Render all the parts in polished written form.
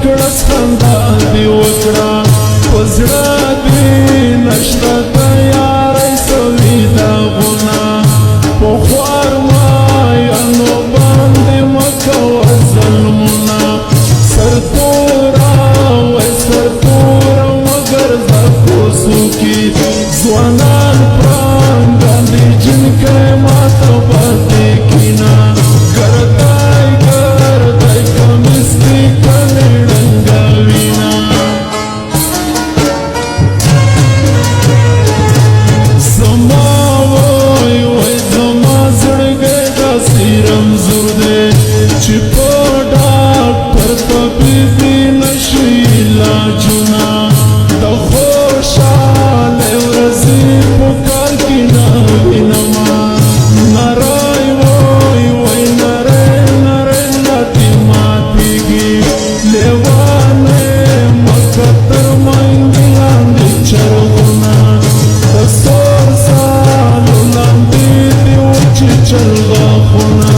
کړه خندا دې وکړه په زړه دې نشته تیارۍ سوي داغونه په خوارمایانو باندې مه کوه ظلمونه سرتوره وای سرتوره وګرځه کوڅو کې ځوانان پړانګان دي جنکۍ ماته باندې کینه ګردی ګردی کمیس دې کلي ړنګه وینه زما وای وای زما زړګی داسې رمزور دی چې په ډاکټر طبیب یې نشي علاجونه د خوشحالۍ ورځې په کال کې نه وینمه نری وای وای نری نری نتې ماتېږي لیوانې مکه تر منګې لاندې چرغونه د سور سالو لاندې دې وچې چرغاښونه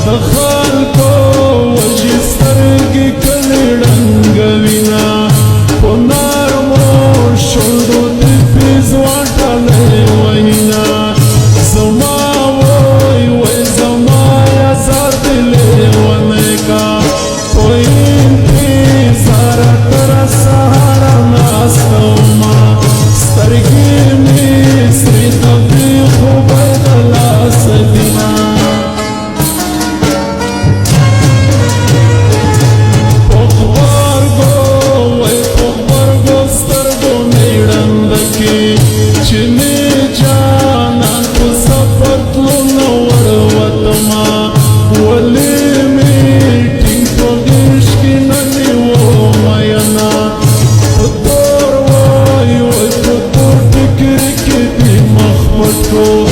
د خلکو وجې سترګې کلي ړنګه وینه په نرمو شونډو دې پیزواټلی وینا زما وای وای زما یزار دې لیونی کا په انتظاره تر سهاره ناسته ومه سترګې مې سرې تبې خوبی د لاسه دینه چې مې جانان په سفر تلو نه وروتمه ولې مې ټینګ په غېږ کې نه نیوه مینه په تور وای وای په تور فکر کې دې مخ پټ کړو